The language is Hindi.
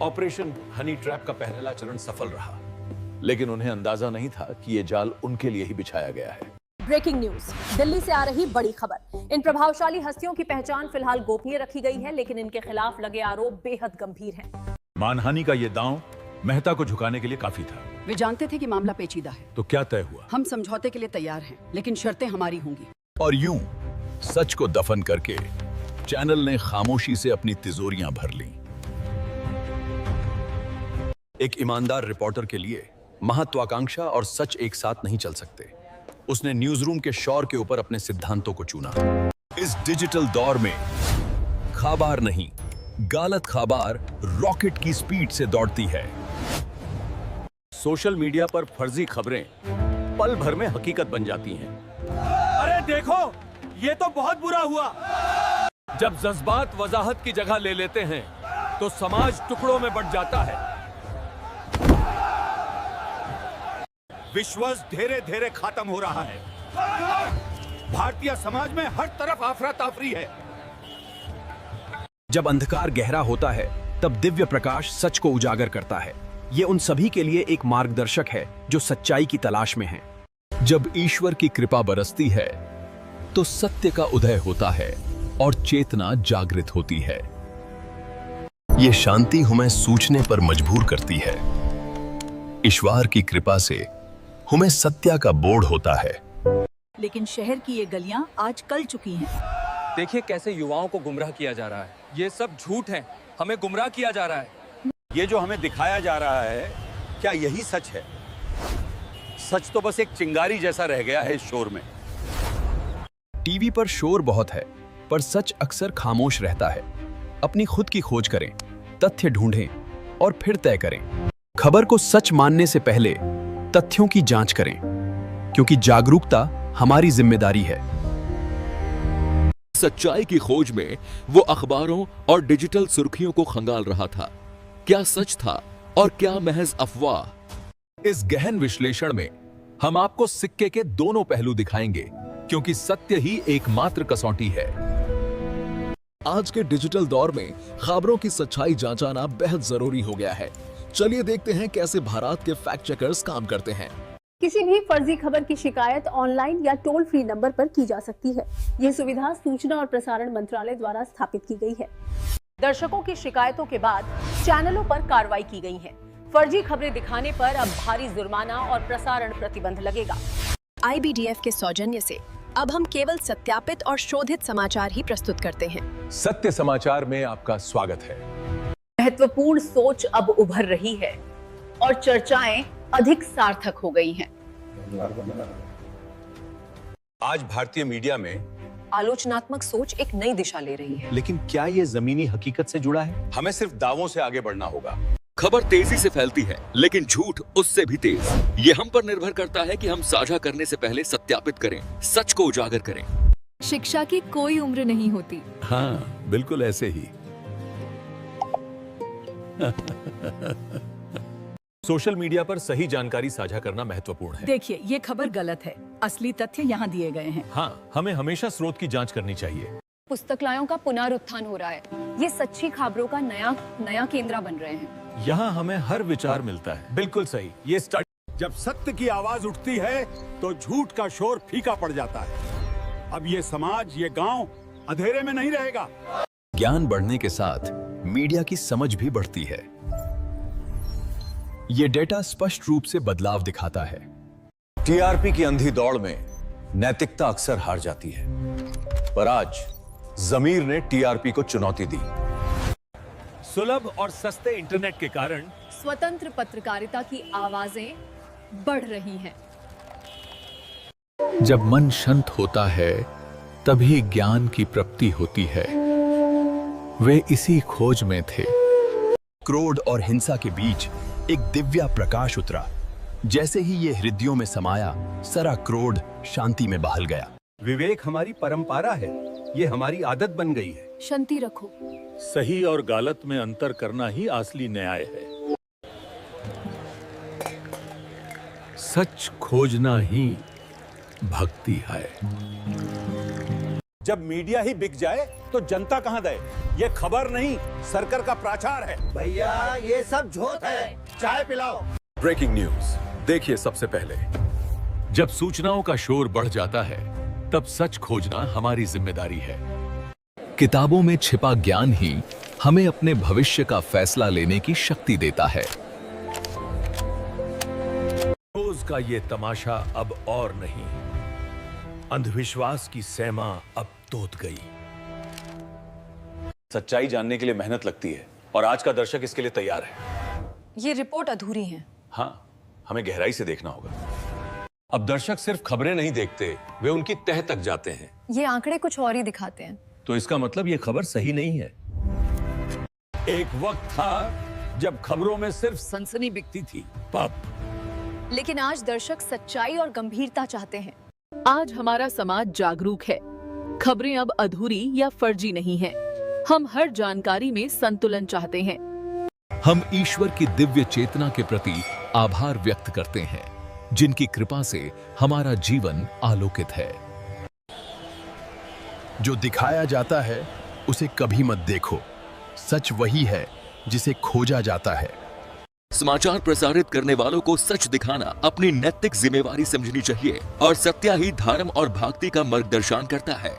ऑपरेशन हनी ट्रैप का पहला चरण सफल रहा, लेकिन उन्हें अंदाजा नहीं था कि यह जाल उनके लिए ही बिछाया गया है। ब्रेकिंग न्यूज, दिल्ली से आ रही बड़ी खबर। इन प्रभावशाली हस्तियों की पहचान फिलहाल गोपनीय रखी गई है, लेकिन इनके खिलाफ लगे आरोप बेहद गंभीर हैं। मानहानि का यह दांव मेहता को झुकाने के लिए काफी था। वे जानते थे कि मामला पेचीदा है। तो क्या तय हुआ? हम समझौते के लिए तैयार हैं, लेकिन शर्तें हमारी होंगी। और यूं सच को दफन करके चैनल ने खामोशी से अपनी तिजोरियां भर लीं। एक ईमानदार रिपोर्टर के लिए महत्वाकांक्षा और सच एक साथ नहीं चल सकते। उसने न्यूज़रूम के शौर के ऊपर अपने सिद्धांतों को चुना। इस डिजिटल दौर में खबर नहीं, गलत खबर रॉकेट की स्पीड से दौड़ती है। सोशल मीडिया पर फर्जी खबरें पल भर में हकीकत बन जाती हैं। अरे देखो, ये तो बहुत बुरा हुआ। जब जज्बात वजाहत की जगह ले लेते हैं तो समाज टुकड़ों में बंट जाता है। विश्वास धीरे धीरे खत्म हो रहा है। भारतीय समाज में हर तरफ अफरा तफरी है। जब अंधकार गहरा होता है तब दिव्य प्रकाश सच को उजागर करता है। ये उन सभी के लिए एक मार्गदर्शक है जो सच्चाई की तलाश में हैं। जब ईश्वर की कृपा बरसती है तो सत्य का उदय होता है और चेतना जागृत होती है। ये शांति हमें सोचने पर मजबूर करती है। ईश्वर की कृपा से हमें सत्य का बोध होता है। लेकिन शहर की ये गलियां आज कल चुकी हैं। देखिए कैसे युवाओं को गुमराह किया जा रहा है। ये सब झूठ है, हमें गुमराह किया जा रहा है। ये जो हमें दिखाया जा रहा है, क्या यही सच है? सच तो बस एक चिंगारी जैसा रह गया है इस शोर में। टीवी पर शोर बहुत है, पर सच अक्सर खामोश रहता है। अपनी खुद की खोज करें, तथ्य ढूंढें और फिर तय करें। खबर को सच मानने से पहले तथ्यों की जांच करें, क्योंकि जागरूकता हमारी जिम्मेदारी है। सच्चाई की खोज में वो अखबारों और डिजिटल सुर्खियों को खंगाल रहा था। क्या सच था और क्या महज अफवाह? इस गहन विश्लेषण में हम आपको सिक्के के दोनों पहलू दिखाएंगे, क्योंकि सत्य ही एकमात्र कसौटी है। आज के डिजिटल दौर में खबरों की सच्चाई जांचना बेहद जरूरी हो गया है। चलिए देखते हैं कैसे भारत के फैक्ट चेकर्स काम करते हैं। किसी भी फर्जी खबर की शिकायत ऑनलाइन या टोल फ्री नंबर पर की जा सकती है। यह सुविधा सूचना और प्रसारण मंत्रालय द्वारा स्थापित की गई है। दर्शकों की शिकायतों के बाद चैनलों पर कार्रवाई की गई है। फर्जी खबरें दिखाने पर अब भारी जुर्माना और प्रसारण प्रतिबंध लगेगा। IBDF के सौजन्य से अब हम केवल सत्यापित और शोधित समाचार ही प्रस्तुत करते हैं। सत्य समाचार में आपका स्वागत है। महत्वपूर्ण सोच अब उभर रही है और चर्चाएं अधिक सार्थक हो गई हैं। आज भारतीय मीडिया में आलोचनात्मक सोच एक नई दिशा ले रही है। लेकिन क्या ये जमीनी हकीकत से जुड़ा है? हमें सिर्फ दावों से आगे बढ़ना होगा। खबर तेजी से फैलती है, लेकिन झूठ उससे भी तेज। ये हम पर निर्भर करता है कि हम साझा करने से पहले सत्यापित करें, सच को उजागर करें। शिक्षा की कोई उम्र नहीं होती। हाँ, बिल्कुल ऐसे ही। सोशल मीडिया पर सही जानकारी साझा करना महत्वपूर्ण है। देखिए, ये खबर गलत है। असली तथ्य यहाँ दिए गए हैं। हाँ, हमें हमेशा स्रोत की जांच करनी चाहिए। पुस्तकालयों का पुनरुत्थान हो रहा है। ये सच्ची खबरों का नया केंद्र बन रहे हैं। यहाँ हमें हर विचार मिलता है। बिल्कुल सही। ये जब सत्य की आवाज उठती है तो झूठ का शोर फीका पड़ जाता है। अब ये समाज, ये गांव अंधेरे में नहीं रहेगा। ज्ञान बढ़ने के साथ मीडिया की समझ भी बढ़ती है। ये डेटा स्पष्ट रूप से बदलाव दिखाता है। टीआरपी की अंधी दौड़ में नैतिकता अक्सर हार जाती है, पर आज जमीर ने टीआरपी को चुनौती दी। सुलभ और सस्ते इंटरनेट के कारण स्वतंत्र पत्रकारिता की आवाजें बढ़ रही हैं। जब मन शांत होता है तभी ज्ञान की प्राप्ति होती है। वे इसी खोज में थे। क्रोध और हिंसा के बीच एक दिव्य प्रकाश उतरा। जैसे ही ये हृदयों में समाया, सारा क्रोध शांति में बहल गया। विवेक हमारी परंपरा है, ये हमारी आदत बन गई है। शांति रखो। सही और गलत में अंतर करना ही असली न्याय है। सच खोजना ही भक्ति है। जब मीडिया ही बिक जाए तो जनता कहां दे? ये खबर नहीं, सरकार का प्रचार है। भैया ये सब झूठ है, चाय पिलाओ। ब्रेकिंग न्यूज देखिए सबसे पहले। जब सूचनाओं का शोर बढ़ जाता है तब सच खोजना हमारी जिम्मेदारी है। किताबों में छिपा ज्ञान ही हमें अपने भविष्य का फैसला लेने की शक्ति देता है। रोज का ये तमाशा अब और नहीं, अंधविश्वास की सीमा अब तोड़ गई। सच्चाई जानने के लिए मेहनत लगती है और आज का दर्शक इसके लिए तैयार है। ये रिपोर्ट अधूरी है। हाँ, हमें गहराई से देखना होगा। अब दर्शक सिर्फ खबरें नहीं देखते, वे उनकी तह तक जाते हैं। ये आंकड़े कुछ और ही दिखाते हैं। तो इसका मतलब ये खबर सही नहीं है। एक वक्त था जब खबरों में सिर्फ सनसनी बिकती थी, पब। लेकिन आज दर्शक सच्चाई और गंभीरता चाहते हैं। आज हमारा समाज जागरूक है। खबरें अब अधूरी या फर्जी नहीं हैं। हम हर जानकारी में संतुलन चाहते हैं। हम ईश्वर की दिव्य चेतना के प्रति आभार व्यक्त करते हैं, जिनकी कृपा से हमारा जीवन आलोकित है। जो दिखाया जाता है उसे कभी मत देखो। सच वही है जिसे खोजा जाता है। समाचार प्रसारित करने वालों को सच दिखाना अपनी नैतिक जिम्मेवारी समझनी चाहिए और सत्य ही धर्म और भक्ति का मार्गदर्शन करता है।